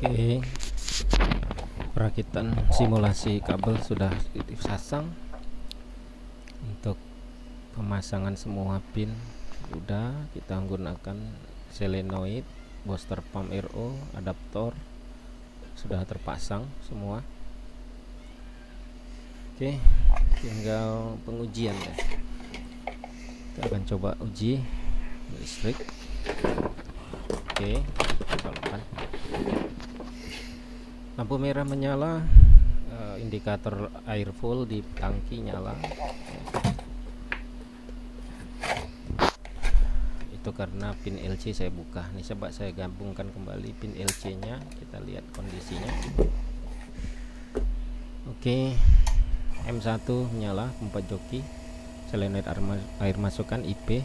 Oke, perakitan simulasi kabel sudah dipasang. Untuk pemasangan semua pin sudah, kita menggunakan solenoid, booster pump RO, adaptor sudah terpasang semua. Oke, tinggal pengujian ya. Kita akan coba uji listrik. Oke, nyalakan. Lampu merah menyala, indikator air full di tangki nyala. Itu karena pin LC saya buka. Nih coba saya gabungkan kembali pin LC nya, kita lihat kondisinya. Oke, M1 menyala, pompa joki, solenoid air masukan IP,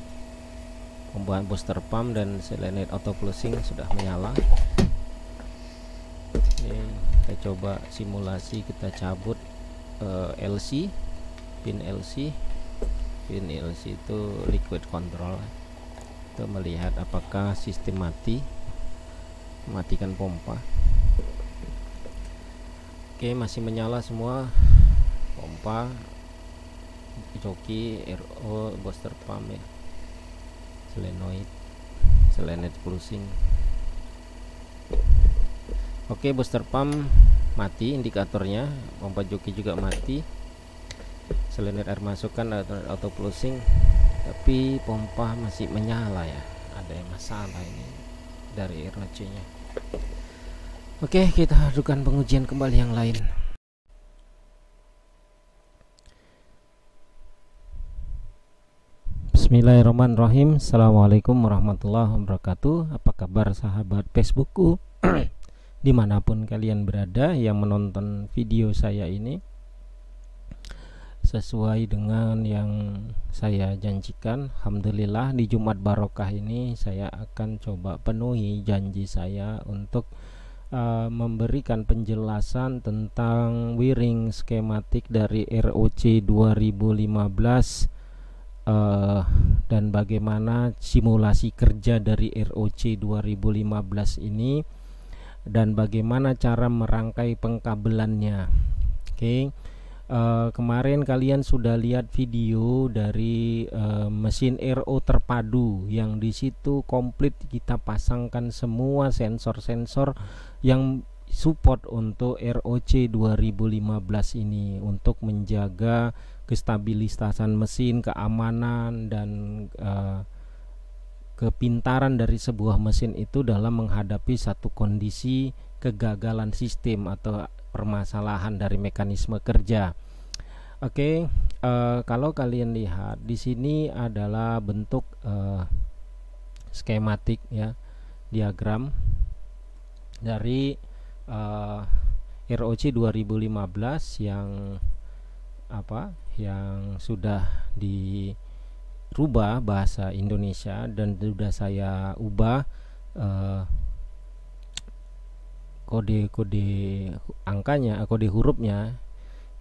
pembuahan booster pump dan solenoid auto closing sudah menyala. Oke, kita coba simulasi, kita cabut LC, pin LC itu liquid control. Kita melihat apakah sistem matikan pompa. Oke, masih menyala semua, pompa, joki, RO, booster pump ya, solenoid closing. Oke, booster pump mati indikatornya, pompa joki juga mati, solenoid air masukan auto closing, tapi pompa masih menyala ya. Ada yang masalah ini dari ROC nya. Oke, kita lakukan pengujian kembali yang lain. Bismillahirrahmanirrahim. Assalamualaikum warahmatullahi wabarakatuh. Apa kabar sahabat Facebookku dimanapun kalian berada yang menonton video saya ini? Sesuai dengan yang saya janjikan, alhamdulillah di Jumat Barokah ini saya akan coba penuhi janji saya untuk memberikan penjelasan tentang wiring skematik dari ROC 2015 dan bagaimana simulasi kerja dari ROC 2015 ini dan bagaimana cara merangkai pengkabelannya. Oke. Kemarin kalian sudah lihat video dari mesin RO terpadu yang di situ komplit kita pasangkan semua sensor-sensor yang support untuk ROC 2015 ini untuk menjaga kestabilitasan mesin, keamanan dan kepintaran dari sebuah mesin itu dalam menghadapi satu kondisi kegagalan sistem atau permasalahan dari mekanisme kerja. Oke, kalau kalian lihat di sini adalah bentuk skematik ya, diagram dari ROC 2015 yang sudah dirubah bahasa Indonesia dan sudah saya ubah kode angkanya, kode hurufnya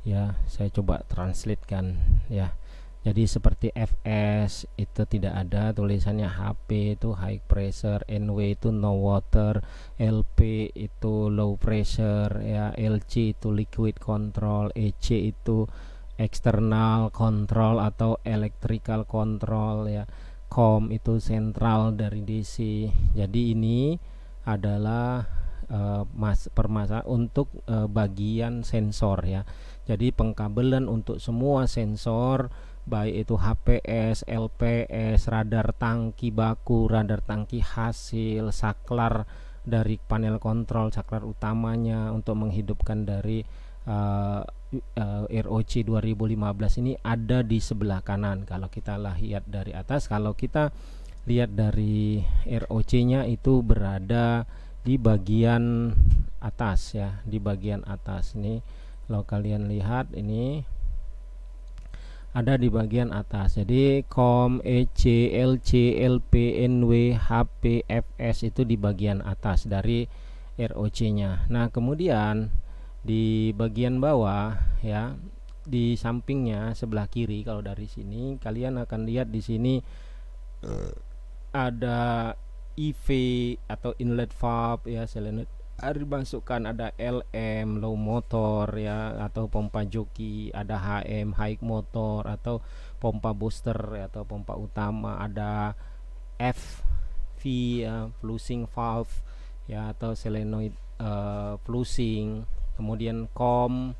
ya, saya coba translatekan ya. Jadi seperti FS itu tidak ada tulisannya, HP itu high pressure, NW itu no water, LP itu low pressure ya, LC itu liquid control, EC itu external control atau electrical control ya, COM itu central dari DC. Jadi ini adalah permasalahan untuk bagian sensor ya. Jadi pengkabelan untuk semua sensor, baik itu HPS, LPS, radar tangki baku, radar tangki hasil, saklar dari panel kontrol, saklar utamanya untuk menghidupkan dari ROC 2015 ini ada di sebelah kanan. Kalau kita lihat dari atas, kalau kita lihat dari ROC nya itu berada di bagian atas ya, di bagian atas ini. Kalau kalian lihat ini ada di bagian atas. Jadi COM, EC, LC, LP, NW, HP, FS itu di bagian atas dari ROC nya. Nah, kemudian di bagian bawah ya, di sampingnya sebelah kiri, kalau dari sini kalian akan lihat di sini ada IV atau inlet valve ya, solenoid Ada dimasukkan, ada LM low motor ya, atau pompa joki, ada HM high motor, atau pompa booster ya, atau pompa utama, ada FV ya, flusing valve ya, atau solenoid flusing, kemudian COM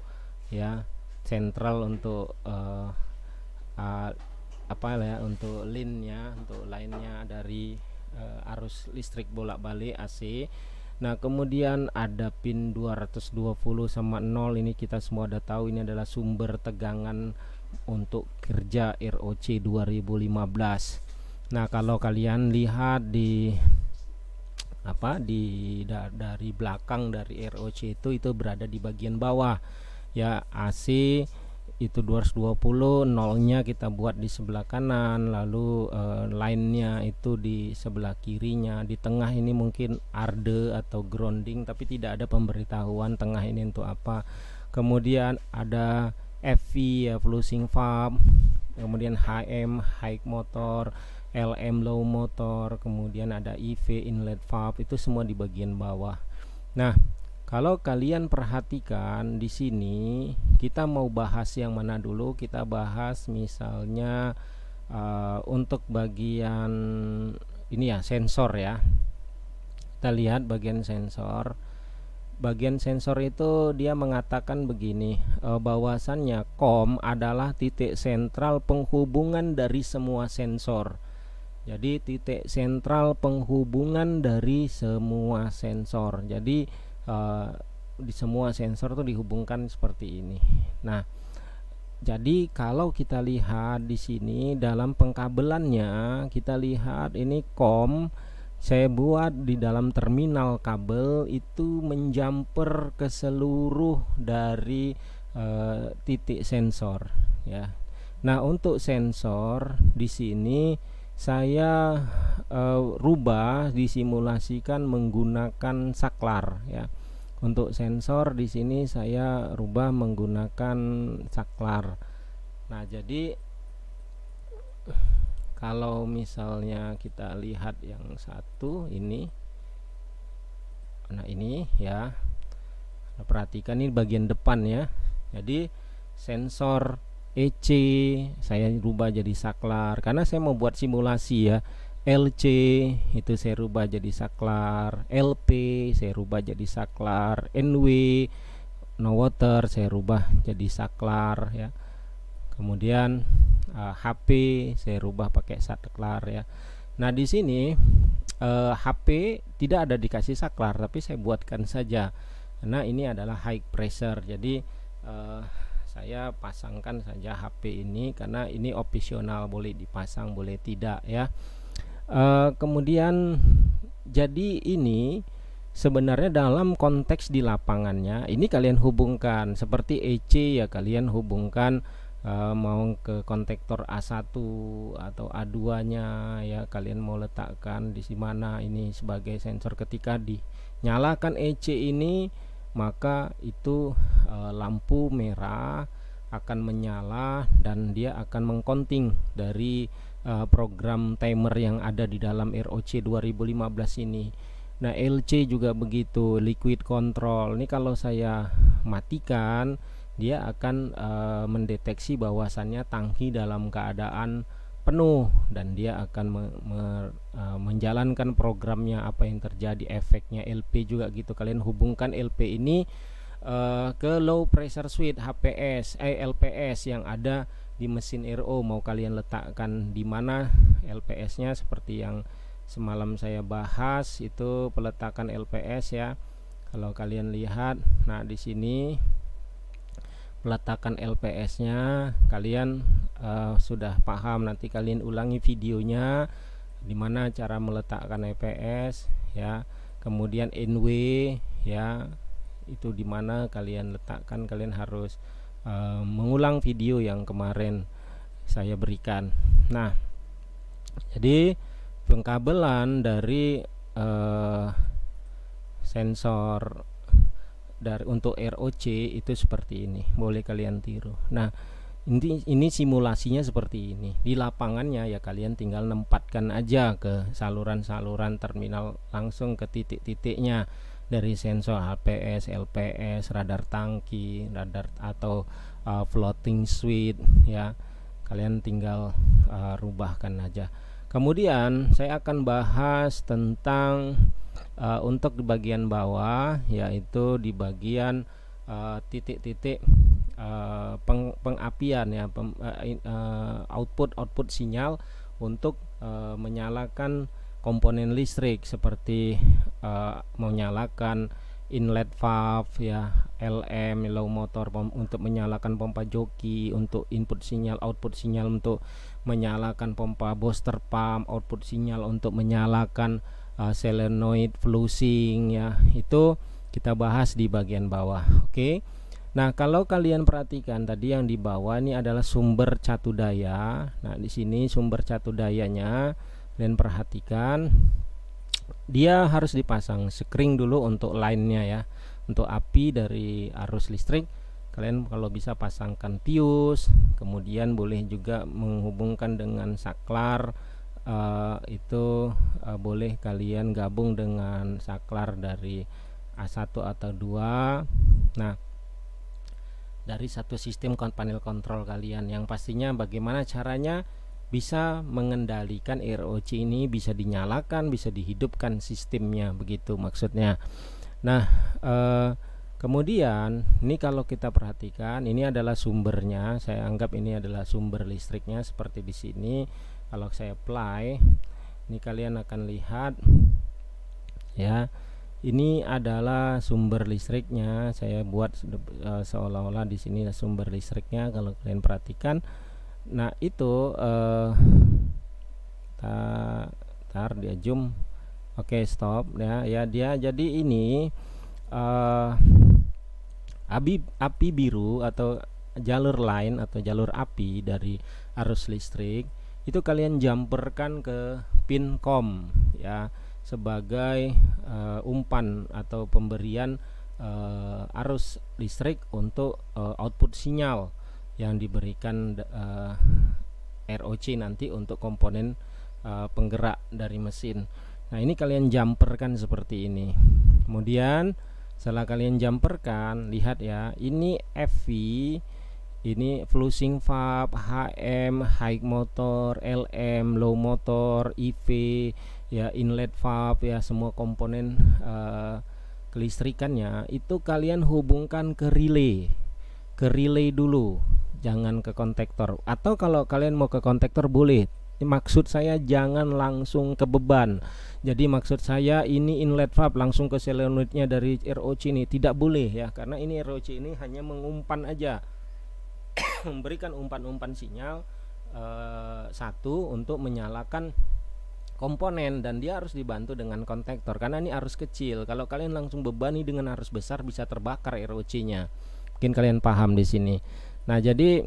ya, central untuk apa ya, untuk line-nya, untuk line-nya dari arus listrik bolak-balik AC. Nah, kemudian ada pin 220 sama 0, ini kita semua udah tahu, ini adalah sumber tegangan untuk kerja ROC 2015. Nah, kalau kalian lihat di dari belakang dari ROC itu berada di bagian bawah ya. AC itu 220, nolnya kita buat di sebelah kanan, lalu line-nya itu di sebelah kirinya. Di tengah ini mungkin arde atau grounding, tapi tidak ada pemberitahuan tengah ini untuk apa. Kemudian ada FV ya, flusing valve, kemudian HM high motor, LM low motor, kemudian ada IV inlet valve, itu semua di bagian bawah. Nah, kalau kalian perhatikan di sini, kita mau bahas yang mana dulu? Kita bahas misalnya untuk bagian ini ya, sensor ya. Kita lihat bagian sensor. Bagian sensor itu dia mengatakan begini, bahwasannya COM adalah titik sentral penghubungan dari semua sensor. Jadi titik sentral penghubungan dari semua sensor. Jadi di semua sensor tuh dihubungkan seperti ini. Nah, jadi kalau kita lihat di sini dalam pengkabelannya, kita lihat ini COM saya buat di dalam terminal kabel itu menjumper ke seluruh dari titik sensor ya. Nah, untuk sensor di sini saya rubah, disimulasikan menggunakan saklar ya. Untuk sensor di sini saya rubah menggunakan saklar. Nah, jadi kalau misalnya kita lihat yang satu ini, nah ini ya, perhatikan ini bagian depan ya. Jadi sensor EC saya rubah jadi saklar karena saya mau buat simulasi ya. LC itu saya rubah jadi saklar, LP saya rubah jadi saklar, NW no water saya rubah jadi saklar ya. Kemudian HP saya rubah pakai saklar ya. Nah, di sini HP tidak ada dikasih saklar, tapi saya buatkan saja karena ini adalah high pressure. Jadi saya pasangkan saja HP ini karena ini opsional, boleh dipasang boleh tidak ya. Kemudian jadi ini sebenarnya dalam konteks di lapangannya ini kalian hubungkan seperti EC ya, kalian hubungkan mau ke konektor A1 atau A2 nya ya, kalian mau letakkan di mana ini sebagai sensor. Ketika dinyalakan EC ini, maka itu lampu merah akan menyala dan dia akan mengcounting dari program timer yang ada di dalam ROC 2015 ini. Nah, LC juga begitu, liquid control. Ini kalau saya matikan, dia akan mendeteksi bahwasannya tangki dalam keadaan penuh dan dia akan menjalankan programnya, apa yang terjadi, efeknya. LP juga gitu, kalian hubungkan LP ini ke low pressure switch LPS yang ada di mesin RO. Mau kalian letakkan di mana LPS-nya, seperti yang semalam saya bahas itu peletakan LPS ya. Kalau kalian lihat, nah di sini peletakan LPS-nya kalian sudah paham. Nanti kalian ulangi videonya dimana cara meletakkan LPS ya. Kemudian NW ya, itu dimana kalian letakkan, kalian harus mengulang video yang kemarin saya berikan. Nah, jadi pengkabelan dari sensor untuk ROC itu seperti ini, boleh kalian tiru. Nah, ini simulasinya seperti ini. Di lapangannya ya kalian tinggal nempatkan aja ke saluran-saluran terminal langsung ke titik-titiknya. dari sensor HPS, LPS, radar tangki, radar atau floating switch ya. Kalian tinggal rubahkan aja. Kemudian saya akan bahas tentang untuk di bagian bawah, yaitu di bagian titik-titik pengapian ya, output sinyal untuk menyalakan komponen listrik, seperti menyalakan inlet valve ya, LM low motor untuk menyalakan pompa joki, untuk input sinyal, output sinyal untuk menyalakan pompa booster pump, output sinyal untuk menyalakan solenoid flushing ya. Itu kita bahas di bagian bawah. Oke. Nah, kalau kalian perhatikan tadi yang di bawah ini adalah sumber catu daya. Nah, di sini sumber catu dayanya, kalian perhatikan dia harus dipasang sekring dulu untuk line-nya ya. Untuk api dari arus listrik, kalian kalau bisa pasangkan pius, kemudian boleh juga menghubungkan dengan saklar, itu boleh kalian gabung dengan saklar dari A1 atau 2. Nah, dari satu sistem panel kontrol kalian, yang pastinya bagaimana caranya bisa mengendalikan ROC ini, bisa dinyalakan, bisa dihidupkan sistemnya, begitu maksudnya. Nah, kemudian ini kalau kita perhatikan, ini adalah sumbernya. Saya anggap ini adalah sumber listriknya seperti di sini. Kalau saya apply, ini kalian akan lihat ya, ini adalah sumber listriknya. Saya buat seolah-olah di sini sumber listriknya. Kalau kalian perhatikan, nah itu tar dia zoom. Oke, stop ya. Ya, dia jadi ini api biru atau jalur line atau jalur api dari arus listrik itu kalian jumperkan ke pin COM ya, sebagai umpan atau pemberian arus listrik untuk output sinyal yang diberikan ROC nanti untuk komponen penggerak dari mesin. Nah, ini kalian jumperkan seperti ini. Kemudian setelah kalian jumperkan, lihat ya, ini FV, ini flushing valve, HM, high motor, LM, low motor, IV ya, inlet valve ya, semua komponen kelistrikannya itu kalian hubungkan ke relay dulu, jangan ke kontaktor. Atau kalau kalian mau ke kontaktor boleh. Maksud saya jangan langsung ke beban. Jadi maksud saya ini inlet valve langsung ke solenoidnya dari ROC ini tidak boleh ya, karena ini ROC ini hanya mengumpan aja, memberikan umpan-umpan sinyal satu untuk menyalakan komponen, dan dia harus dibantu dengan kontaktor karena ini arus kecil. Kalau kalian langsung bebani dengan arus besar bisa terbakar ROC-nya. Mungkin kalian paham di sini. Nah, jadi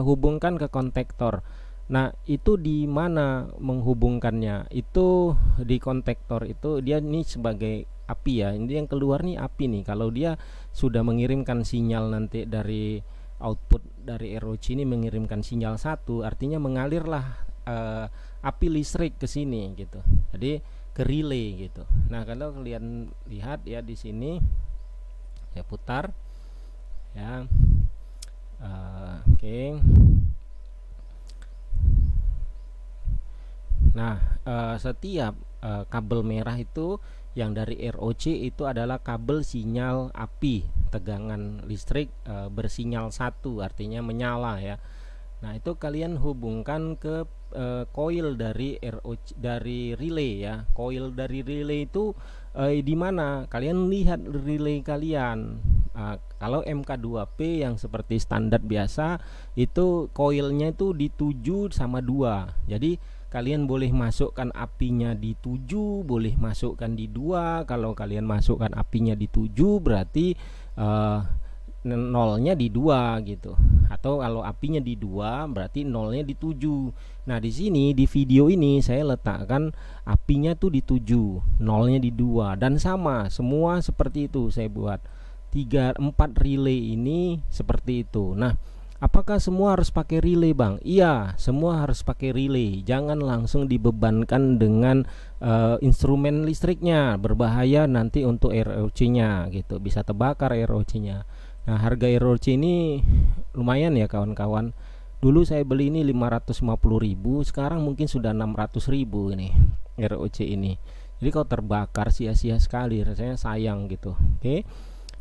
hubungkan ke kontaktor. Nah, itu di mana menghubungkannya? Itu di kontaktor itu, dia nih sebagai api ya. Ini yang keluar nih api nih. Kalau dia sudah mengirimkan sinyal nanti dari output dari ROC ini mengirimkan sinyal satu, artinya mengalirlah api listrik ke sini gitu. Jadi ke relay gitu. Nah, kalau kalian lihat ya di sini, saya putar ya. Oke. Nah, setiap kabel merah itu yang dari ROC itu adalah kabel sinyal api, tegangan listrik bersinyal satu, artinya menyala ya. Nah, itu kalian hubungkan ke coil dari ROC, dari relay ya. Coil dari relay itu di mana? Kalian lihat relay kalian. Kalau MK2P yang seperti standar biasa itu coilnya itu di 7 sama 2. Jadi kalian boleh masukkan apinya di 7, boleh masukkan di 2. Kalau kalian masukkan apinya di 7 berarti nolnya di 2 gitu. Atau kalau apinya di 2 berarti nolnya di 7. Nah, di sini di video ini saya letakkan apinya tuh di 7, nolnya di 2, dan sama semua seperti itu saya buat. 3-4 relay ini seperti itu. Nah, apakah semua harus pakai relay Bang? Iya, semua harus pakai relay. Jangan langsung dibebankan dengan instrumen listriknya, berbahaya nanti untuk ROC-nya gitu, bisa terbakar ROC-nya. Nah, harga ROC ini lumayan ya kawan-kawan. Dulu saya beli ini 550.000, sekarang mungkin sudah 600.000 ini ROC ini. Jadi kalau terbakar sia-sia sekali, rasanya sayang gitu. Oke.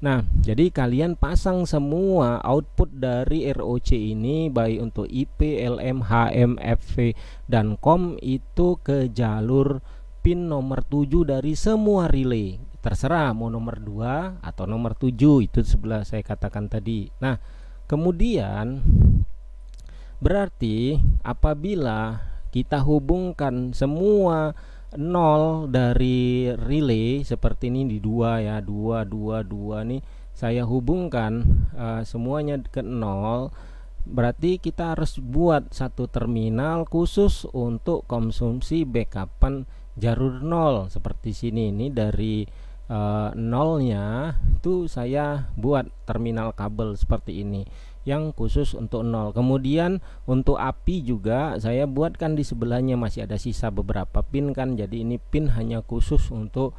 Nah, jadi kalian pasang semua output dari ROC ini, baik untuk IP, LM, HM, FV, dan COM itu ke jalur pin nomor 7 dari semua relay. Terserah mau nomor 2 atau nomor 7, itu sebelah saya katakan tadi. Nah, kemudian berarti apabila kita hubungkan semua 0 dari relay seperti ini di 2 ya, 2 nih saya hubungkan semuanya ke 0, berarti kita harus buat satu terminal khusus untuk konsumsi backupan jalur 0 seperti sini. Ini dari 0-nya itu saya buat terminal kabel seperti ini yang khusus untuk 0. Kemudian untuk API juga saya buatkan di sebelahnya, masih ada sisa beberapa pin kan, jadi ini pin hanya khusus untuk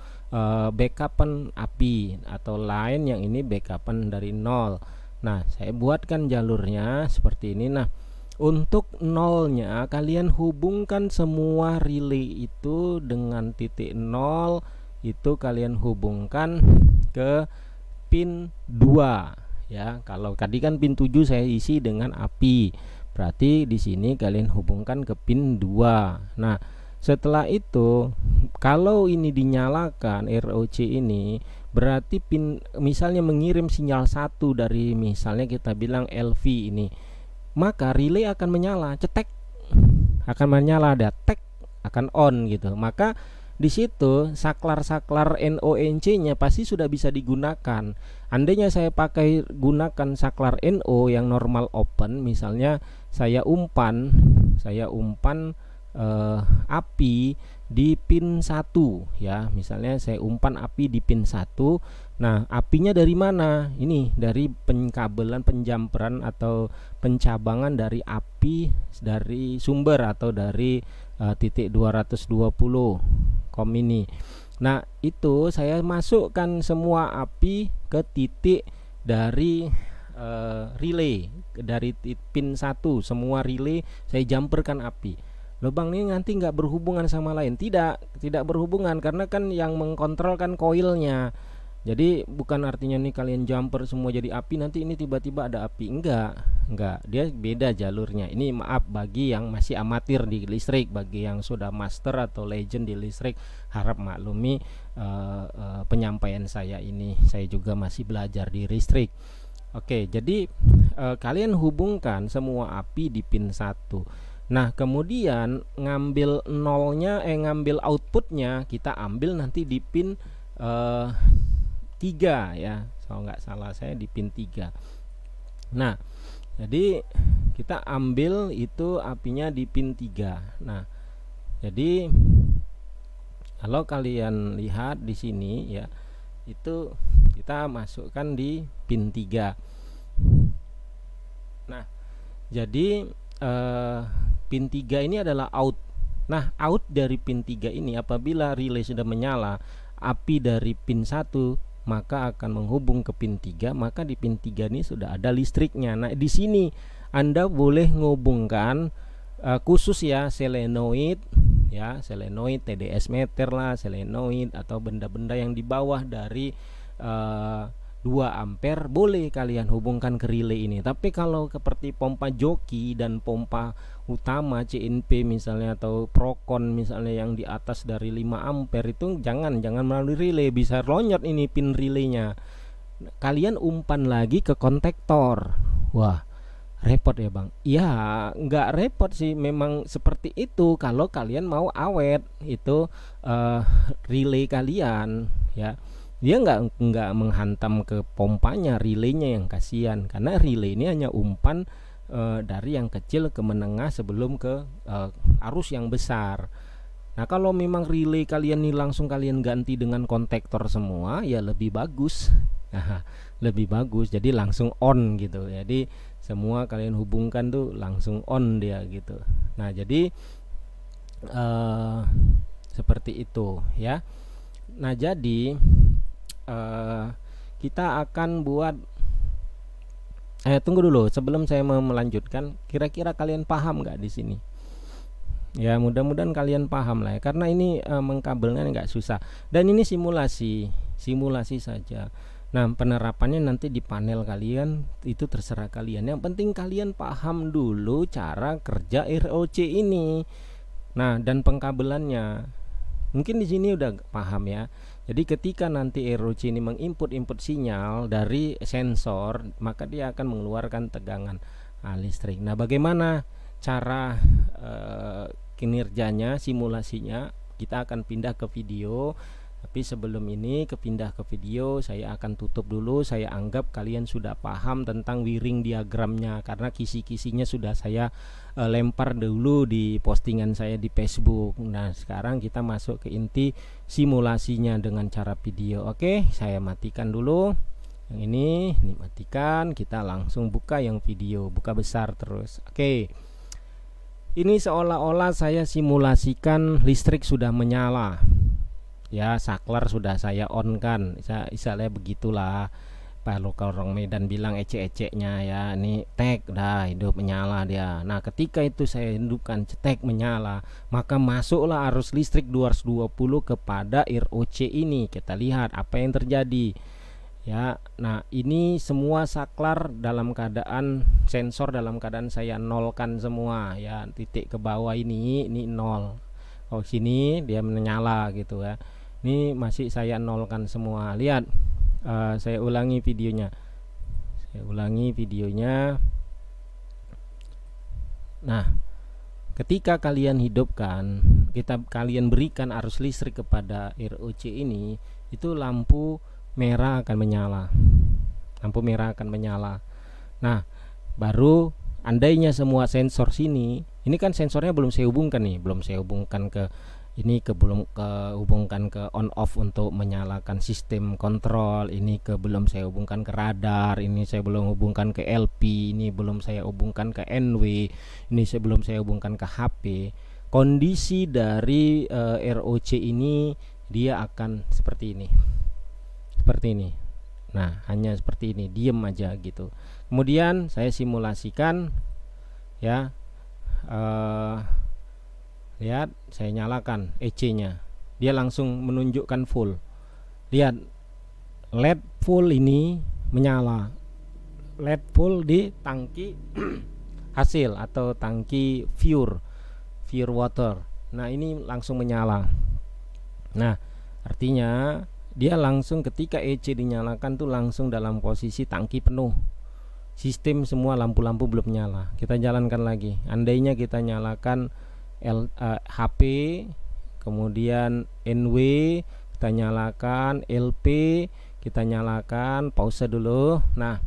backupan API atau line, yang ini backupan dari 0. Nah, saya buatkan jalurnya seperti ini. Nah, untuk 0-nya kalian hubungkan semua relay itu dengan titik 0, itu kalian hubungkan ke pin 2 ya. Kalau tadi kan pin 7 saya isi dengan API, berarti di sini kalian hubungkan ke pin 2. Nah, setelah itu kalau ini dinyalakan ROC ini, berarti pin misalnya mengirim sinyal 1 dari misalnya kita bilang LV ini, maka relay akan menyala, cetek, akan menyala, ada tek, akan on gitu. Maka di situ saklar-saklar NO/NC-nya pasti sudah bisa digunakan. Andainya saya pakai gunakan saklar NO yang normal open, misalnya saya umpan API di pin 1 ya, misalnya saya umpan API di pin 1. Nah, apinya dari mana? Ini dari penkabelan, penjamperan atau pencabangan dari api dari sumber atau dari titik 220 COM ini. Nah, itu saya masukkan semua api ke titik dari relay, dari pin 1, semua relay saya jumperkan api. Loh Bang, ini nanti nggak berhubungan sama lain? Tidak berhubungan, karena kan yang mengkontrol kan koilnya. Jadi bukan artinya nih kalian jumper semua jadi api, nanti ini tiba-tiba ada api. Enggak, dia beda jalurnya. Ini maaf bagi yang masih amatir di listrik, bagi yang sudah master atau legend di listrik, harap maklumi penyampaian saya ini. Saya juga masih belajar di listrik. Oke, jadi kalian hubungkan semua api di pin 1. Nah, kemudian ngambil nolnya, ngambil outputnya kita ambil nanti di pin 3 ya, kalau nggak salah saya di pin 3. Nah, jadi kita ambil itu apinya di pin 3. Nah, jadi kalau kalian lihat di sini ya, itu kita masukkan di pin 3. Nah, jadi pin 3 ini adalah out. Nah, out dari pin 3 ini apabila relay sudah menyala, api dari pin 1 maka akan menghubung ke pin 3, maka di pin 3 ini sudah ada listriknya. Nah, di sini Anda boleh menghubungkan khusus ya selenoid ya, selenoid, TDS meter lah, selenoid atau benda-benda yang di bawah dari 2 ampere boleh kalian hubungkan ke relay ini. Tapi kalau seperti pompa joki dan pompa utama CNP misalnya atau Procon misalnya yang di atas dari 5 ampere itu jangan melalui relay, bisa lonyot ini pin relaynya. Kalian umpan lagi ke kontaktor. Wah, repot ya Bang. Ya, nggak repot sih, memang seperti itu kalau kalian mau awet itu relay kalian ya. Dia nggak menghantam ke pompanya, relaynya yang kasihan, karena relay ini hanya umpan dari yang kecil ke menengah sebelum ke arus yang besar. Nah, kalau memang relay kalian ini langsung kalian ganti dengan kontaktor semua, ya lebih bagus. Lebih bagus, jadi langsung on gitu. Jadi semua kalian hubungkan tuh langsung on dia gitu. Nah jadi seperti itu ya. Nah jadi kita akan buat tunggu dulu sebelum saya mau melanjutkan. Kira-kira kalian paham nggak di sini? Ya mudah-mudahan kalian paham lah ya, karena ini mengkabelnya nggak susah dan ini simulasi saja. Nah penerapannya nanti di panel kalian itu terserah kalian. Yang penting kalian paham dulu cara kerja ROC ini. Nah dan pengkabelannya mungkin di sini udah paham ya. Jadi ketika nanti ROC ini menginput sinyal dari sensor, maka dia akan mengeluarkan tegangan listrik. Nah bagaimana cara kinerjanya, simulasinya? Kita akan pindah ke video. Tapi sebelum ini pindah ke video, saya akan tutup dulu. Saya anggap kalian sudah paham tentang wiring diagramnya, karena kisi-kisinya sudah saya lempar dulu di postingan saya di Facebook. Nah sekarang kita masuk ke inti simulasinya dengan cara video. Oke, saya matikan dulu yang ini matikan. Kita langsung buka yang video, buka besar terus. Oke, ini seolah-olah saya simulasikan listrik sudah menyala ya, saklar sudah saya on kan, misalnya begitulah. Kalau orang Medan bilang ecek-eceknya ya, ini tek dah hidup menyala dia. Nah ketika itu saya hidupkan cetek menyala, maka masuklah arus listrik 220 kepada ROC ini. Kita lihat apa yang terjadi ya. Nah ini semua saklar dalam keadaan, sensor dalam keadaan saya nolkan semua ya. Titik ke bawah ini nol. Oh sini dia menyala gitu ya. Ini masih saya nolkan semua. Lihat, saya ulangi videonya. Nah, ketika kalian hidupkan, kalian berikan arus listrik kepada ROC ini, itu lampu merah akan menyala. Nah, baru andainya semua sensor sini, ini kan sensornya belum saya hubungkan nih, belum hubungkan ke on off untuk menyalakan sistem kontrol. Ini belum saya hubungkan ke radar, ini saya belum hubungkan ke LP, ini belum saya hubungkan ke NW, ini belum saya hubungkan ke HP. Kondisi dari ROC ini dia akan seperti ini. Nah hanya seperti ini, diem aja gitu. Kemudian saya simulasikan ya. Lihat, saya nyalakan EC-nya, dia langsung menunjukkan full. Lihat, LED full ini menyala, LED full di tangki hasil atau tangki pure water. Nah ini langsung menyala. Nah artinya dia langsung ketika EC dinyalakan tuh langsung dalam posisi tangki penuh. Sistem semua lampu-lampu belum nyala. Kita jalankan lagi. Andainya kita nyalakan HP, kemudian NW, kita nyalakan LP, kita nyalakan, pause dulu. Nah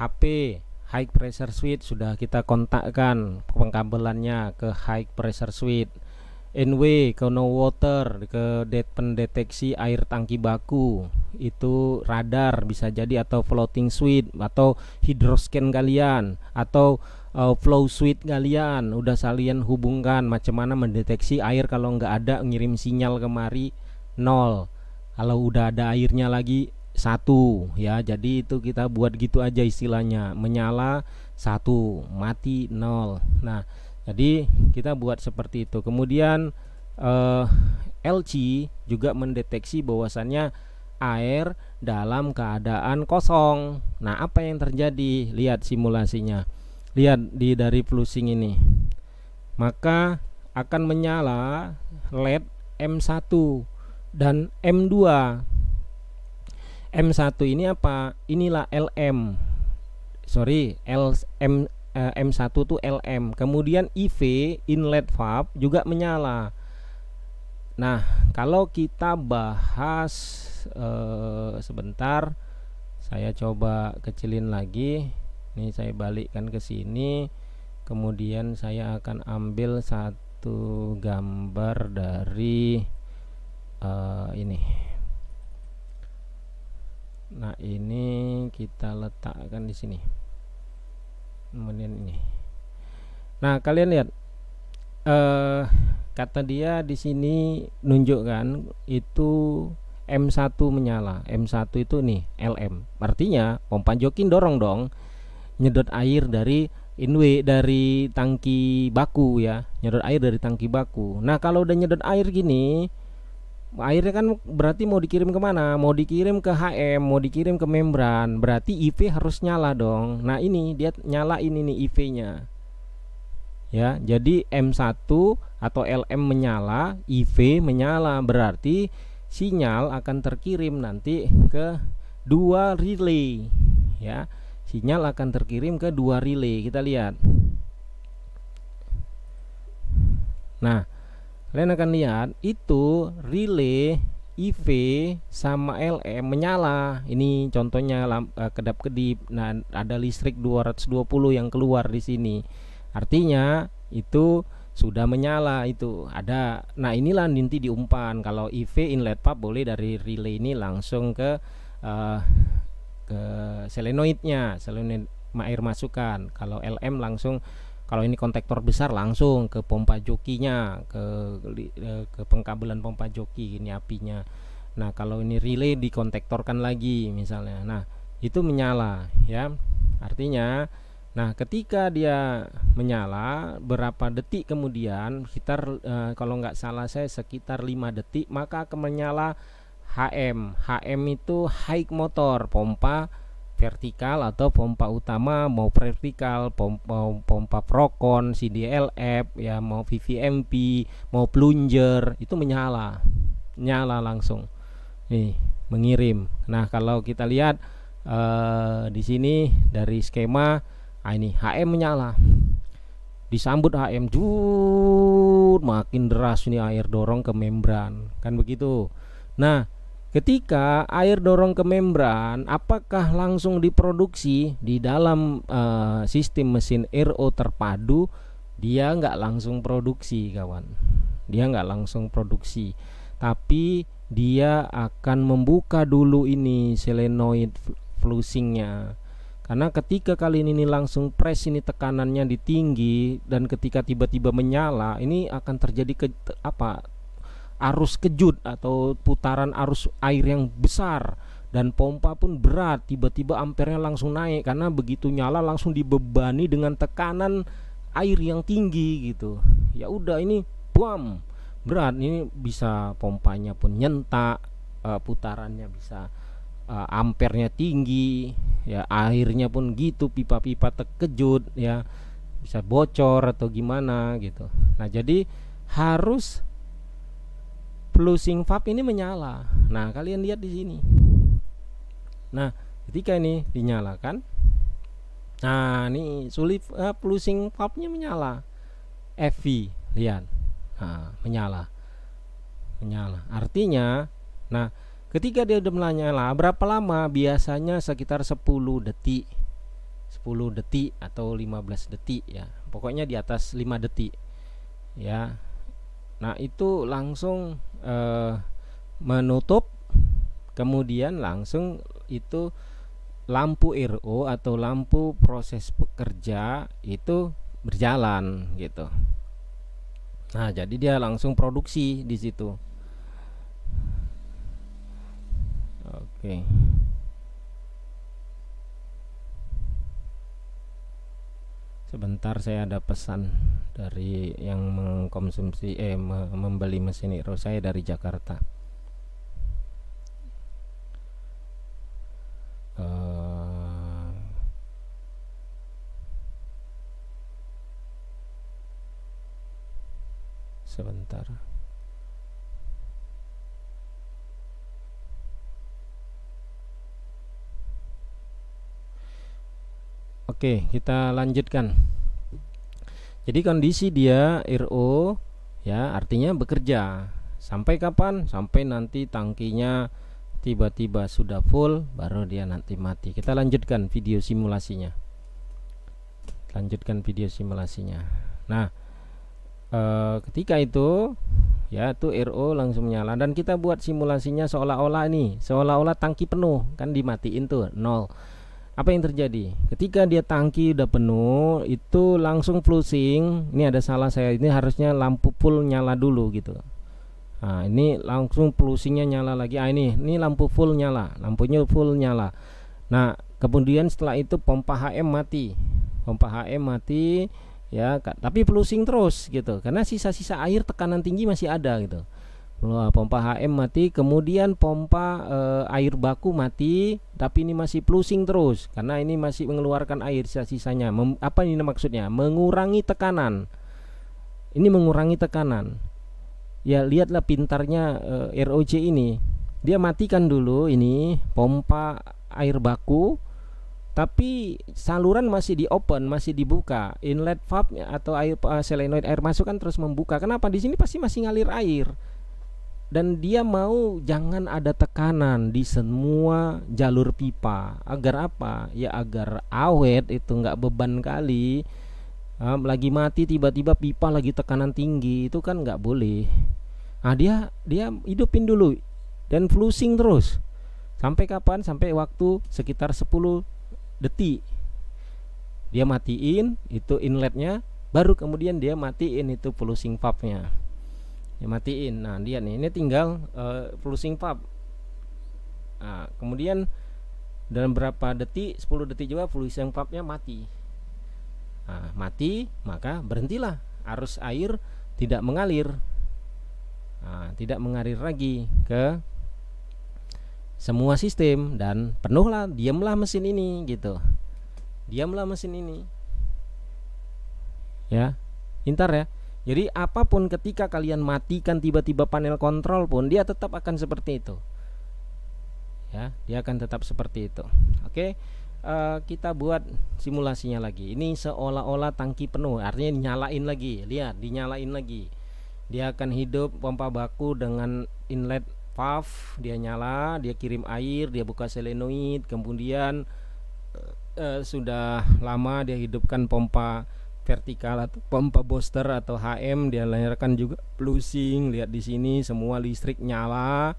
HP high pressure switch sudah kita kontakkan pengkabelannya ke high pressure switch. NW ke no water, ke pendeteksi air tangki baku, itu radar bisa jadi, atau floating switch, atau hydroscan kalian, atau flow switch kalian udah kalian hubungkan. Macam mana mendeteksi air, kalau nggak ada ngirim sinyal kemari 0, kalau udah ada airnya lagi 1 ya. Jadi itu kita buat gitu aja istilahnya, menyala 1, mati 0. Nah jadi kita buat seperti itu. Kemudian LC juga mendeteksi bahwasannya air dalam keadaan kosong. Nah apa yang terjadi? Lihat simulasinya, lihat dari flusing ini, maka akan menyala LED M1 dan M2. M1 ini apa? Inilah LM. M1 tuh LM. Kemudian IV, inlet valve, juga menyala. Nah kalau kita bahas sebentar, saya coba kecilin lagi. Ini saya balikkan ke sini. Kemudian saya akan ambil satu gambar dari ini. Nah ini kita letakkan di sini. kemudian ini. Nah, kalian lihat kata dia di sini nunjukkan itu M1 menyala. M1 itu nih LM. Artinya pompa joki dorong dong, nyedot air dari inwe, dari tangki baku ya, nyedot air dari tangki baku. Nah, kalau udah nyedot air gini, airnya kan berarti mau dikirim kemana? Mau dikirim ke HM, mau dikirim ke membran. Berarti IV harus nyala dong. Nah, ini dia nyalain ini IV-nya. Ya, jadi M1 atau LM menyala, IV menyala, berarti sinyal akan terkirim nanti ke dua relay ya. Sinyal akan terkirim ke dua relay. Kita lihat. Nah, kalian akan lihat itu relay IV sama LM menyala. Ini contohnya kedap-kedip. Nah, ada listrik 220 yang keluar di sini. Artinya itu sudah menyala, itu ada. Nah, inilah nanti diumpan. Kalau IV inlet pump boleh dari relay ini langsung ke solenoidnya, solenoid air masukan. Kalau LM langsung, kalau ini kontaktor besar langsung ke pompa jokinya, ke pengkabelan pompa joki ini apinya. Nah, kalau ini relay dikontaktorkan lagi misalnya. Nah, itu menyala ya. Artinya, nah, ketika dia menyala berapa detik kemudian, sekitar kalau nggak salah saya sekitar 5 detik, maka akan menyala HM. HM itu high motor, pompa vertikal atau pompa utama, mau vertikal, pompa Procon, CDLF ya, mau VVMP, mau plunger, itu menyala. Nyala langsung. Nih, mengirim. Nah, kalau kita lihat di sini dari skema, nah, ini HM menyala, disambut HM, makin deras ini air dorong ke membran, kan begitu. Nah, ketika air dorong ke membran, apakah langsung diproduksi di dalam sistem mesin RO terpadu? Dia nggak langsung produksi, kawan. Dia nggak langsung produksi, tapi dia akan membuka dulu ini solenoid flusingnya. Karena ketika kalian ini langsung press, ini tekanannya di tinggi, dan ketika tiba-tiba menyala, ini akan terjadi arus kejut atau putaran arus air yang besar, dan pompa pun berat, tiba-tiba ampernya langsung naik karena begitu nyala langsung dibebani dengan tekanan air yang tinggi gitu. Ya udah, ini buam, berat, ini bisa pompanya pun nyentak, putarannya bisa ampernya tinggi ya, airnya pun gitu, pipa-pipa terkejut ya, bisa bocor atau gimana gitu. Nah, jadi harus flushing valve ini menyala. Nah, kalian lihat di sini. Nah, ketika ini dinyalakan, nah ini sulit, flushing valve-nya menyala, FV, lihat, nah, menyala. Artinya, nah, ketika dia udah menyala, berapa lama? Biasanya sekitar 10 detik atau 15 detik ya. Pokoknya di atas 5 detik ya. Nah, itu langsung menutup, kemudian langsung itu lampu RO atau lampu proses pekerja itu berjalan gitu. Nah, jadi dia langsung produksi di situ. Oke. Sebentar, saya ada pesan dari yang mengkonsumsi membeli mesin RO saya dari Jakarta. Sebentar. Oke, kita lanjutkan. Jadi kondisi dia RO ya, artinya bekerja. Sampai kapan? Sampai nanti tangkinya tiba-tiba sudah full, baru dia nanti mati. Kita lanjutkan video simulasinya. Nah, ketika itu ya, tuh RO langsung menyala, dan kita buat simulasinya seolah-olah tangki penuh, kan dimatiin tuh 0. Apa yang terjadi? Ketika dia tangki udah penuh, itu langsung flushing. Ini ada salah saya, ini harusnya lampu full nyala dulu gitu. Nah, ini langsung flushingnya nyala lagi. Ini lampu full nyala, lampunya full nyala. Nah, kemudian setelah itu pompa HM mati. Pompa HM mati ya, tapi flushing terus gitu. Karena sisa-sisa air tekanan tinggi masih ada gitu. Pompa HM mati, kemudian pompa air baku mati, tapi ini masih flushing terus karena ini masih mengeluarkan air sisa-sisanya. Apa ini maksudnya? Mengurangi tekanan. Ini mengurangi tekanan. Ya lihatlah pintarnya ROC ini. Dia matikan dulu ini pompa air baku, tapi saluran masih di open, masih dibuka. Inlet valve atau air solenoid air masuk kan terus membuka. Kenapa? Di sini pasti masih ngalir air. Dan dia mau jangan ada tekanan di semua jalur pipa. Agar apa? Ya agar awet, itu nggak beban kali. Lagi mati tiba-tiba pipa lagi tekanan tinggi, itu kan nggak boleh. Nah dia hidupin dulu dan flushing terus. Sampai kapan? Sampai waktu sekitar 10 detik. Dia matiin itu inletnya, baru kemudian dia matiin itu flushing valve-nya. Ya matiin. Nah dia nih, ini tinggal flushing valve. Nah, kemudian dalam berapa detik, 10 detik juga flushing valve-nya mati. Nah, mati, maka berhentilah, arus air tidak mengalir. Nah, tidak mengalir lagi ke semua sistem dan penuhlah, diamlah mesin ini gitu. Diamlah mesin ini. Ya, pintar ya. Jadi apapun ketika kalian matikan tiba-tiba panel kontrol pun dia tetap akan seperti itu. Ya, dia akan tetap seperti itu. Oke, kita buat simulasinya lagi. Ini seolah-olah tangki penuh, artinya dinyalain lagi. Lihat, dinyalain lagi. Dia akan hidup pompa baku dengan inlet valve, dia nyala, dia kirim air, dia buka solenoid, kemudian sudah lama dia hidupkan pompa vertikal atau pompa booster atau HM, dia lahirkan juga flushing. Lihat di sini semua listrik nyala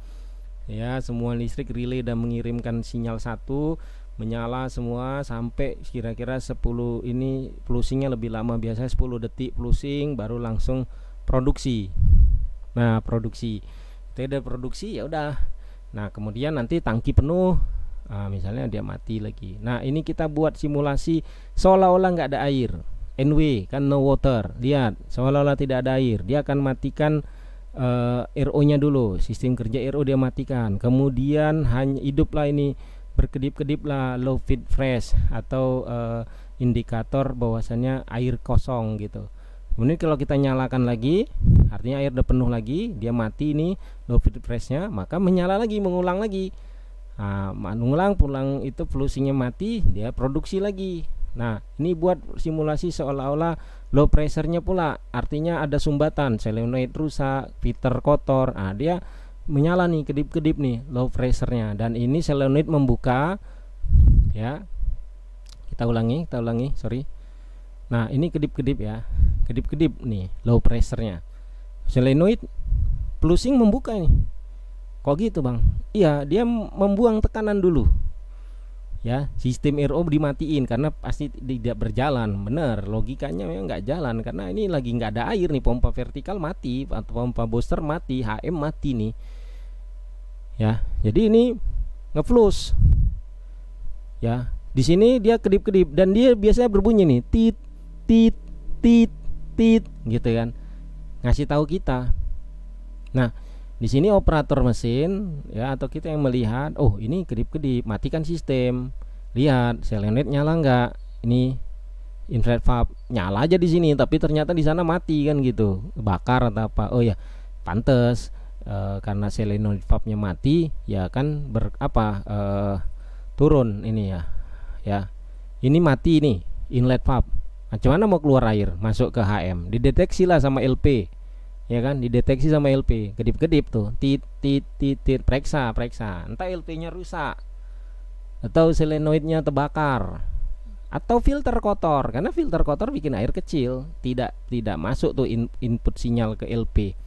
ya, semua listrik relay dan mengirimkan sinyal satu menyala semua sampai kira-kira 10. Ini flushingnya lebih lama, biasanya 10 detik flushing baru langsung produksi. Nah produksi itu ada produksi, ya udah. Nah kemudian nanti tangki penuh, misalnya dia mati lagi. Nah ini kita buat simulasi seolah-olah nggak ada air. NW kan no water. Lihat, seolah-olah tidak ada air. Dia akan matikan RO-nya dulu. Sistem kerja RO dia matikan. Kemudian hanya hiduplah ini, berkedip-kediplah low feed fresh atau indikator bahwasannya air kosong gitu. Kemudian kalau kita nyalakan lagi, artinya air udah penuh lagi, dia mati ini low feed freshnya, maka menyala lagi, mengulang lagi. Mengulang pulang itu flushingnya mati, dia produksi lagi. Nah ini buat simulasi seolah-olah low pressure-nya pula, artinya ada sumbatan, solenoid rusak, filter kotor. Dia menyala nih, kedip-kedip nih low pressure-nya, dan ini solenoid membuka ya. Kita ulangi, sorry. Nah ini kedip-kedip ya, kedip-kedip nih low pressure-nya. Solenoid flushing membuka nih. Kok gitu bang? Iya, dia membuang tekanan dulu. Ya, sistem RO dimatiin karena pasti tidak berjalan. Bener, logikanya memang nggak jalan karena ini lagi nggak ada air nih, pompa vertikal mati atau pompa booster mati, HM mati nih. Ya, jadi ini ngeflush. Ya, di sini dia kedip-kedip dan dia biasanya berbunyi nih, tit tit tit tit gitu kan. Ngasih tahu kita. Nah, di sini operator mesin ya atau kita yang melihat, oh ini kedip-kedip, matikan sistem. Lihat solenoid nyala nggak? Ini infrared valve nyala aja di sini, tapi ternyata di sana mati kan gitu, bakar atau apa. Oh ya, pantes karena solenoid valve-nya mati, ya kan turun ini ya. Ya, ini mati nih inlet valve. Nah, cuman mau keluar air masuk ke HM, dideteksi lah sama LP. Ya kan, dideteksi sama LP, kedip-kedip tuh, tit tit tit tit, periksa, entah LP-nya rusak atau solenoidnya terbakar atau filter kotor, karena filter kotor bikin air kecil, tidak masuk tuh input sinyal ke LP.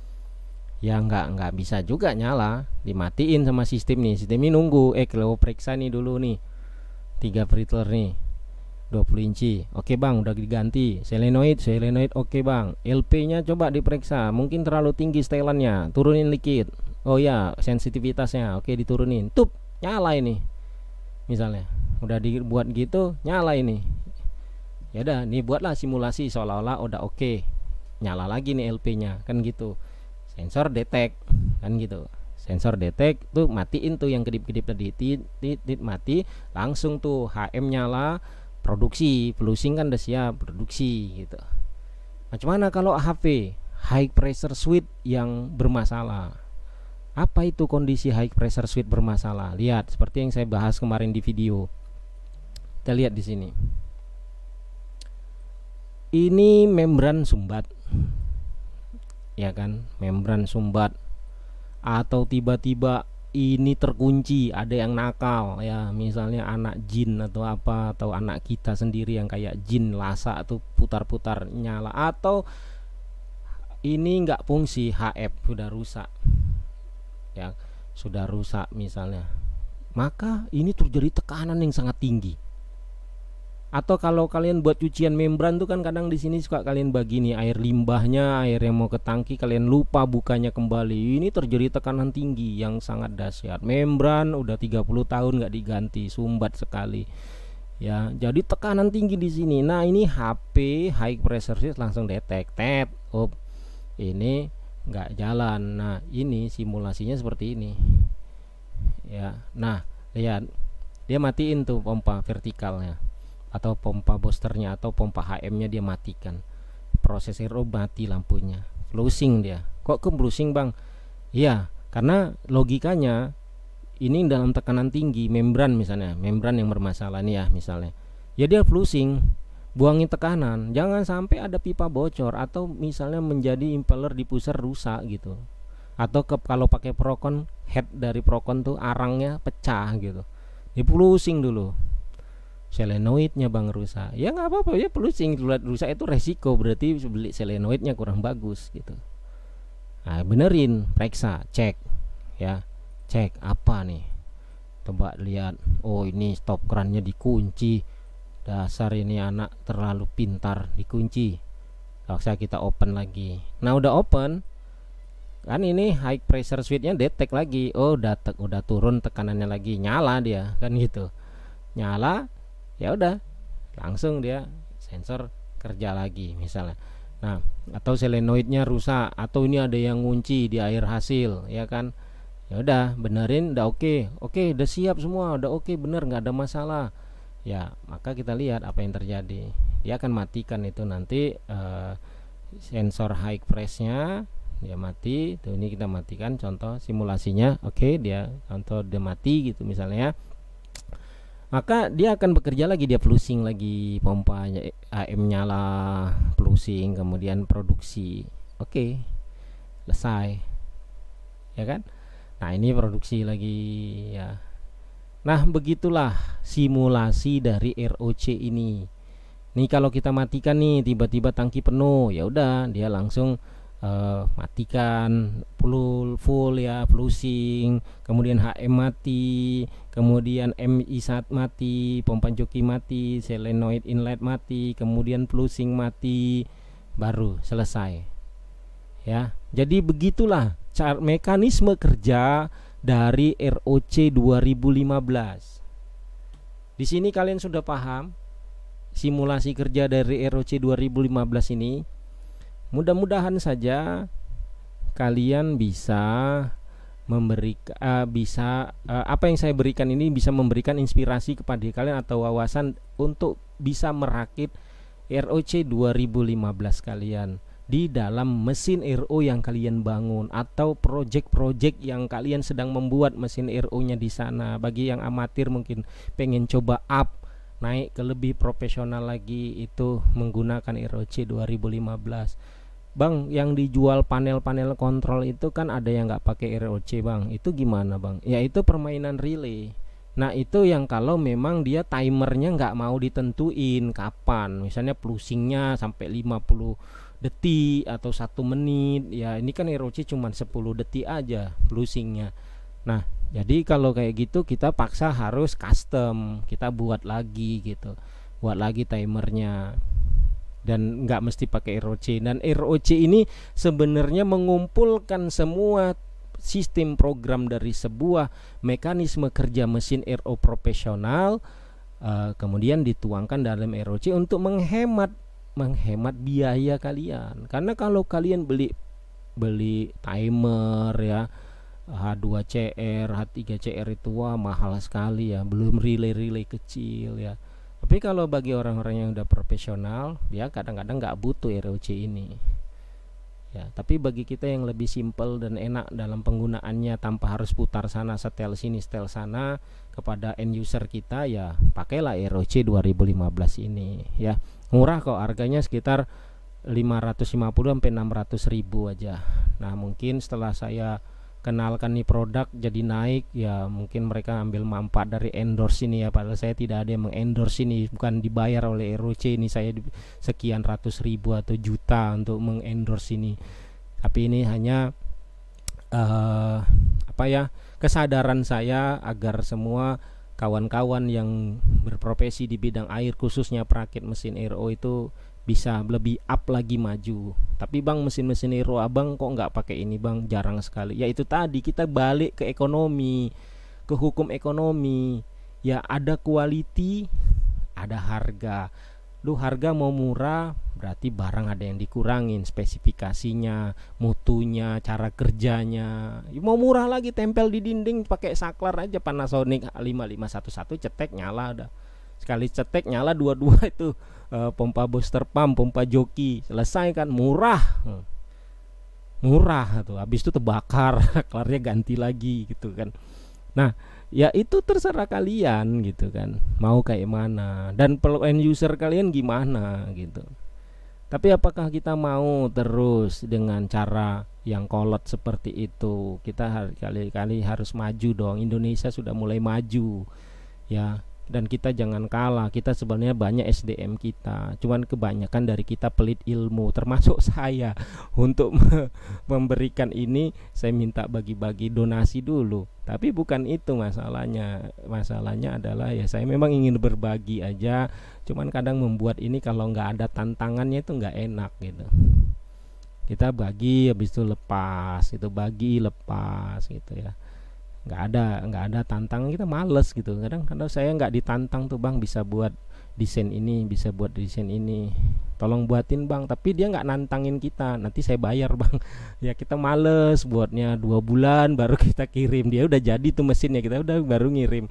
Ya nggak bisa juga nyala, dimatiin sama sistem nih. Sistem ini nunggu, kalau periksa nih dulu nih. 3 preheater nih 20 inci. Oke bang, udah diganti. Selenoid oke bang. LP nya coba diperiksa, mungkin terlalu tinggi setelannya, turunin dikit. Oh ya, sensitivitasnya oke diturunin. Tup, nyala ini. Misalnya udah dibuat gitu, nyala ini. Ya udah, nih buatlah simulasi seolah-olah udah oke. Nyala lagi nih LP nya, kan gitu. Sensor detect, kan gitu. Sensor detect tuh matiin tuh yang kedip-kedip tadi, tit mati, langsung tuh HM nyala, produksi, flusing kan udah siap produksi gitu. Macam mana kalau HP high pressure switch yang bermasalah? Apa itu kondisi high pressure switch bermasalah? Lihat seperti yang saya bahas kemarin di video. Kita lihat di sini. Ini membran sumbat. Ya kan, membran sumbat. Atau tiba-tiba ini terkunci, ada yang nakal ya, misalnya anak jin atau apa, atau anak kita sendiri yang kayak jin lasa tuh putar-putar nyala, atau ini nggak fungsi, HF sudah rusak ya, sudah rusak misalnya, maka ini terjadi tekanan yang sangat tinggi. Atau kalau kalian buat cucian membran tuh kan kadang di sini suka kalian bagi nih air limbahnya, air yang mau ke tangki kalian lupa bukanya kembali. Ini terjadi tekanan tinggi yang sangat dahsyat. Membran udah 30 tahun nggak diganti, sumbat sekali. Ya, jadi tekanan tinggi di sini. Nah, ini HP high pressure switch langsung detect. Oh, ini nggak jalan. Nah, ini simulasinya seperti ini. Ya. Nah, lihat. Dia matiin tuh pompa vertikalnya, atau pompa boosternya, atau pompa HM nya dia matikan. Proses RO mati lampunya, flusing dia. Kok ke flusing bang? Iya, karena logikanya ini dalam tekanan tinggi, membran misalnya, membran yang bermasalah nih ya misalnya, ya dia flusing, buangin tekanan, jangan sampai ada pipa bocor, atau misalnya menjadi impeller diffuser rusak gitu, atau kalau pakai Procon, head dari Procon tuh arangnya pecah gitu, dia flusing dulu. Selenoidnya bang rusak, ya nggak apa-apa ya, flusing rusak itu resiko, berarti beli selenoidnya kurang bagus gitu. Nah, benerin, periksa, cek ya, cek apa nih, coba lihat, oh ini stop kerannya dikunci, dasar ini anak terlalu pintar, dikunci. Kalau kita open lagi, nah udah open kan, ini high pressure switchnya detect lagi, oh udah turun tekanannya lagi, nyala dia kan gitu, nyala. Ya udah, langsung dia sensor kerja lagi misalnya. Nah, atau selenoidnya rusak, atau ini ada yang ngunci di air hasil, ya kan? Ya udah, benerin, udah oke, udah siap semua, udah oke, bener, nggak ada masalah. Ya, maka kita lihat apa yang terjadi. Dia akan matikan itu nanti sensor high pressure-nya, dia mati. Tuh ini kita matikan contoh simulasinya. Oke, dia contoh dia mati gitu misalnya. Maka dia akan bekerja lagi, dia flusing lagi, pompanya AM nyala, flusing, kemudian produksi. Oke, selesai ya kan. Nah ini produksi lagi ya. Nah begitulah simulasi dari ROC ini. Nih kalau kita matikan nih, tiba-tiba tangki penuh, ya udah dia langsung matikan full ya, flusing, kemudian HM mati, kemudian MI1 mati, pompa joki mati, solenoid inlet mati, kemudian flusing mati, baru selesai ya. Jadi begitulah mekanisme kerja dari ROC 2015. Di sini kalian sudah paham simulasi kerja dari ROC 2015 ini. Mudah-mudahan saja kalian bisa memberikan apa yang saya berikan ini bisa memberikan inspirasi kepada kalian atau wawasan untuk bisa merakit ROC 2015 kalian di dalam mesin RO yang kalian bangun, atau project-project yang kalian sedang membuat mesin RO-nya di sana. Bagi yang amatir mungkin pengen coba naik ke lebih profesional lagi, itu menggunakan ROC 2015. Bang, yang dijual panel-panel kontrol itu kan ada yang nggak pakai ROC bang, itu gimana bang? Ya itu permainan relay. Nah itu yang kalau memang dia timernya nggak mau ditentuin kapan, misalnya flusingnya sampai 50 detik atau 1 menit, ya ini kan ROC cuma 10 detik aja flusingnya. Nah, jadi kalau kayak gitu kita paksa harus custom, kita buat lagi gitu, buat lagi timernya, dan nggak mesti pakai ROC. Dan ROC ini sebenarnya mengumpulkan semua sistem program dari sebuah mekanisme kerja mesin RO profesional, kemudian dituangkan dalam ROC untuk menghemat biaya kalian. Karena kalau kalian beli timer ya, H2CR, H3CR itu wah mahal sekali ya, belum relay kecil ya. Tapi kalau bagi orang-orang yang udah profesional, dia kadang-kadang nggak butuh ROC ini. Ya, tapi bagi kita yang lebih simpel dan enak dalam penggunaannya tanpa harus putar sana setel sini setel sana, kepada end user kita ya pakailah ROC 2015 ini ya. Murah kok, harganya sekitar 550 sampai 600 ribu aja. Nah, mungkin setelah saya kenalkan nih produk jadi naik ya, mungkin mereka ambil manfaat dari endorse ini ya, padahal saya tidak ada yang mengendorse ini, bukan dibayar oleh ROC ini, saya sekian ratus ribu atau juta untuk mengendorse ini. Tapi ini hanya kesadaran saya agar semua kawan-kawan yang berprofesi di bidang air, khususnya perakit mesin RO itu bisa lebih up lagi, maju. Tapi bang, mesin-mesin RO abang kok nggak pakai ini bang, jarang sekali. Ya itu tadi, kita balik ke ekonomi, ke hukum ekonomi ya, ada quality, ada harga. Lu harga mau murah berarti barang ada yang dikurangin, spesifikasinya, mutunya, cara kerjanya. Mau murah lagi, tempel di dinding pakai saklar aja Panasonic 5511 cetek nyala, udah sekali cetek nyala, dua-dua itu pompa booster pump, pompa joki, selesai kan, murah tuh. Habis itu terbakar, saklarnya ganti lagi gitu kan. Nah, ya itu terserah kalian gitu kan, mau kayak mana, dan end user kalian gimana gitu. Tapi apakah kita mau terus dengan cara yang kolot seperti itu? Kita kali-kali harus maju dong. Indonesia sudah mulai maju ya, dan kita jangan kalah. Kita sebenarnya banyak SDM kita, cuman kebanyakan dari kita pelit ilmu, termasuk saya. Untuk memberikan ini saya minta bagi-bagi donasi dulu, tapi bukan itu masalahnya. Masalahnya adalah ya saya memang ingin berbagi aja, cuman kadang membuat ini kalau nggak ada tantangannya itu nggak enak gitu. Kita bagi habis itu lepas, itu bagi lepas gitu ya, nggak ada tantangan, kita males gitu. Kadang saya nggak ditantang tuh, bang bisa buat desain ini, bisa buat desain ini, tolong buatin bang, tapi dia nggak nantangin kita, nanti saya bayar bang. Ya kita males buatnya, 2 bulan baru kita kirim, dia udah jadi tuh mesinnya, kita udah baru ngirim.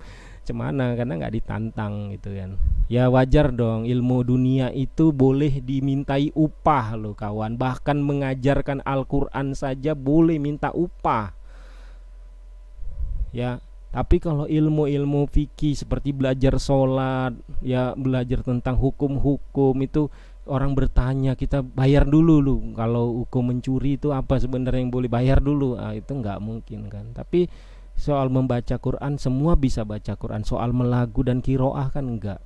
Cemana, karena nggak ditantang gitu kan. Ya wajar dong, ilmu dunia itu boleh dimintai upah loh kawan, bahkan mengajarkan Al-Quran saja boleh minta upah ya. Tapi kalau ilmu-ilmu fikih seperti belajar sholat ya, belajar tentang hukum-hukum itu, orang bertanya kita bayar dulu loh. Kalau hukum mencuri itu apa sebenarnya yang boleh, bayar dulu. Itu nggak mungkin kan. Tapi soal membaca Quran, semua bisa baca Quran. Soal melagu dan kiroah kan enggak.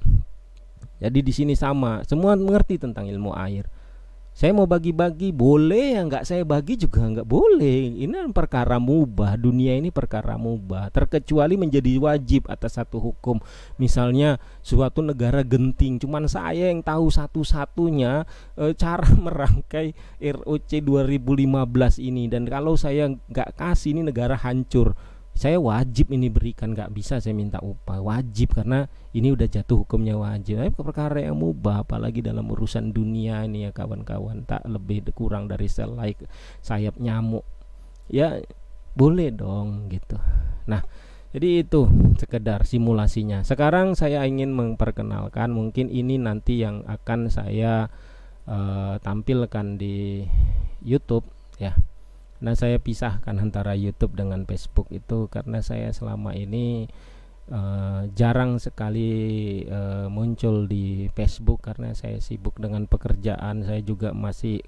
Jadi di sini sama, semua mengerti tentang ilmu air. Saya mau bagi-bagi boleh, yang nggak saya bagi juga nggak boleh. Ini perkara mubah, dunia ini perkara mubah, terkecuali menjadi wajib atas satu hukum. Misalnya suatu negara genting, cuman saya yang tahu satu-satunya cara merangkai ROC 2015 ini, dan kalau saya nggak kasih ini negara hancur. Saya wajib ini berikan, nggak bisa saya minta upah, wajib, karena ini udah jatuh hukumnya wajib. Tapi perkara yang mubah, apalagi dalam urusan dunia ini ya kawan-kawan, tak lebih kurang dari selai sayap nyamuk ya, boleh dong gitu. Nah, jadi itu sekedar simulasinya. Sekarang saya ingin memperkenalkan, mungkin ini nanti yang akan saya tampilkan di YouTube ya. Nah, saya pisahkan antara YouTube dengan Facebook itu karena saya selama ini jarang sekali muncul di Facebook karena saya sibuk dengan pekerjaan. Saya juga masih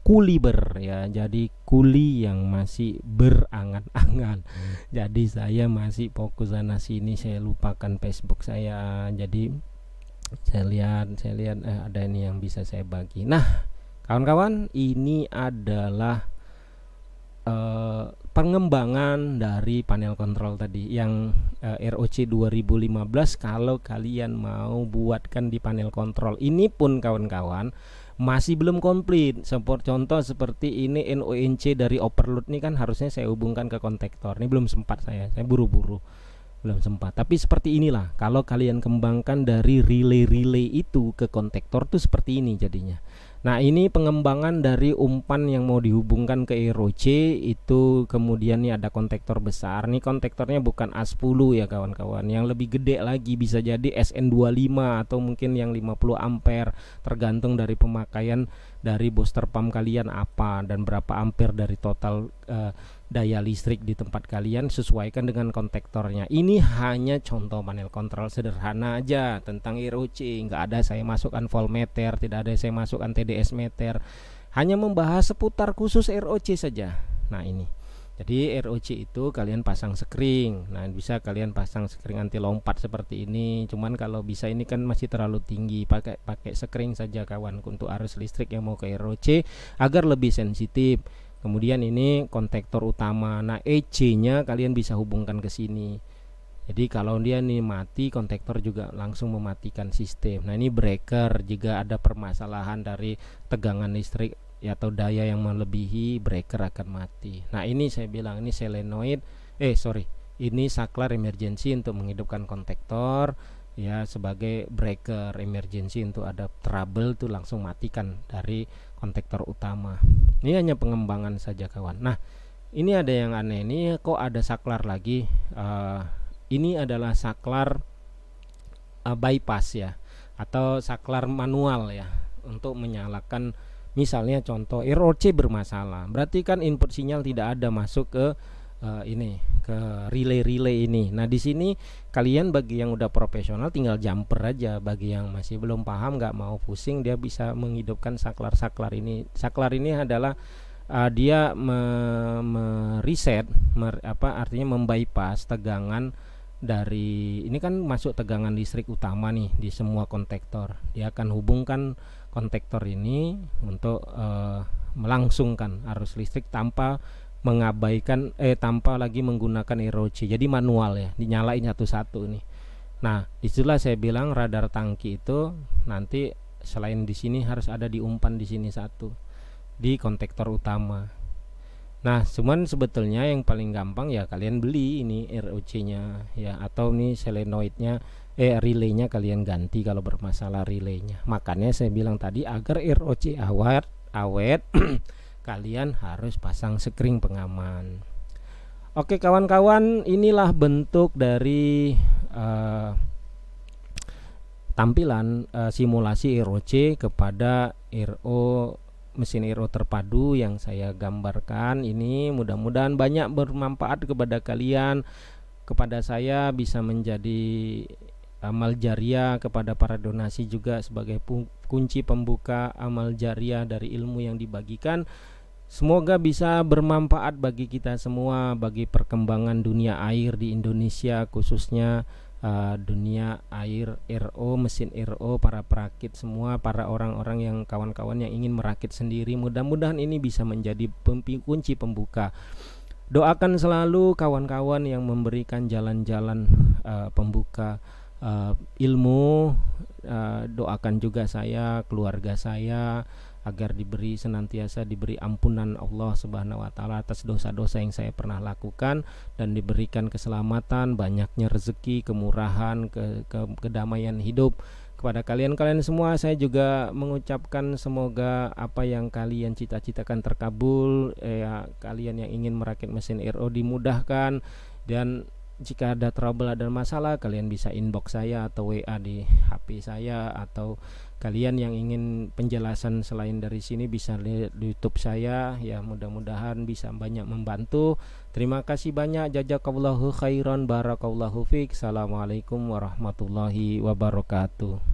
kuliber ya, jadi kuli yang masih berangan-angan. Jadi saya masih fokus sana sini, saya lupakan Facebook saya. Jadi saya lihat ada ini yang bisa saya bagi. Nah, kawan-kawan, ini adalah pengembangan dari panel kontrol tadi yang ROC 2015. Kalau kalian mau buatkan di panel kontrol ini pun kawan-kawan masih belum komplit. Contoh seperti ini NONC dari overload ini kan harusnya saya hubungkan ke kontaktor. Ini belum sempat, saya buru-buru, belum sempat. Tapi seperti inilah kalau kalian kembangkan dari relay itu ke kontaktor tuh seperti ini jadinya. Nah, ini pengembangan dari umpan yang mau dihubungkan ke ROC itu. Kemudian nih ada kontaktor besar. Nih kontaktornya bukan A10 ya kawan-kawan, yang lebih gede lagi, bisa jadi SN25 atau mungkin yang 50 ampere, tergantung dari pemakaian dari booster pump kalian apa dan berapa ampere dari total daya listrik di tempat kalian, sesuaikan dengan kontaktornya. Ini hanya contoh panel kontrol sederhana aja tentang ROC. Nggak ada saya masukkan voltmeter, tidak ada saya masukkan TDS meter, hanya membahas seputar khusus ROC saja. Nah ini, jadi ROC itu kalian pasang sekring. Nah, bisa kalian pasang sekring anti lompat seperti ini. Cuman kalau bisa ini kan masih terlalu tinggi, pakai sekring saja kawan untuk arus listrik yang mau ke ROC agar lebih sensitif. Kemudian ini kontaktor utama. Nah, EC-nya kalian bisa hubungkan ke sini. Jadi kalau dia nih mati, kontaktor juga langsung mematikan sistem. Nah, ini breaker, jika ada permasalahan dari tegangan listrik atau daya yang melebihi, breaker akan mati. Nah, ini saya bilang ini solenoid, ini saklar emergency untuk menghidupkan kontaktor ya, sebagai breaker emergency untuk ada trouble tuh langsung matikan dari kontaktor utama. Ini hanya pengembangan saja kawan. Nah, ini ada yang aneh, ini kok ada saklar lagi. Ini adalah saklar bypass ya, atau saklar manual ya, untuk menyalakan. Misalnya contoh ROC bermasalah, berarti kan input sinyal tidak ada masuk ke ke relay ini. Nah, di sini kalian bagi yang udah profesional tinggal jumper aja. Bagi yang masih belum paham, nggak mau pusing, dia bisa menghidupkan saklar ini. Saklar ini adalah dia mereset, artinya membypass tegangan dari ini kan masuk tegangan listrik utama nih di semua kontaktor. Dia akan hubungkan kontaktor ini untuk melangsungkan arus listrik tanpa mengabaikan tanpa lagi menggunakan ROC. Jadi manual ya, dinyalain satu-satu nih. Nah, disitulah saya bilang radar tangki itu nanti selain di sini harus ada di umpan di sini satu, di kontaktor utama. Nah, cuman sebetulnya yang paling gampang ya kalian beli ini ROC-nya ya, atau nih solenoidnya, relaynya kalian ganti kalau bermasalah relaynya. Makanya saya bilang tadi agar ROC awet kalian harus pasang sekring pengaman. Oke kawan-kawan, inilah bentuk dari tampilan simulasi ROC kepada mesin RO terpadu yang saya gambarkan ini. Mudah-mudahan banyak bermanfaat kepada kalian, kepada saya bisa menjadi amal jariah, kepada para donasi juga sebagai kunci pembuka amal jariah dari ilmu yang dibagikan. Semoga bisa bermanfaat bagi kita semua, bagi perkembangan dunia air di Indonesia, khususnya dunia air RO, mesin RO, para perakit semua, para orang-orang yang kawan-kawan yang ingin merakit sendiri. Mudah-mudahan ini bisa menjadi kunci pembuka. Doakan selalu kawan-kawan yang memberikan jalan-jalan pembuka ilmu. Doakan juga saya, keluarga saya, agar senantiasa diberi ampunan Allah Subhanahu wa taala atas dosa-dosa yang saya pernah lakukan, dan diberikan keselamatan, banyaknya rezeki, kemurahan, kedamaian hidup. Kepada kalian semua saya juga mengucapkan semoga apa yang kalian cita-citakan terkabul ya. Kalian yang ingin merakit mesin RO dimudahkan, dan jika ada trouble, ada masalah, kalian bisa inbox saya atau WA di HP saya, atau kalian yang ingin penjelasan selain dari sini bisa lihat di YouTube saya ya. Mudah-mudahan bisa banyak membantu. Terima kasih banyak. Jazakallahu khairan, barakallahu fiik. Assalamualaikum warahmatullahi wabarakatuh.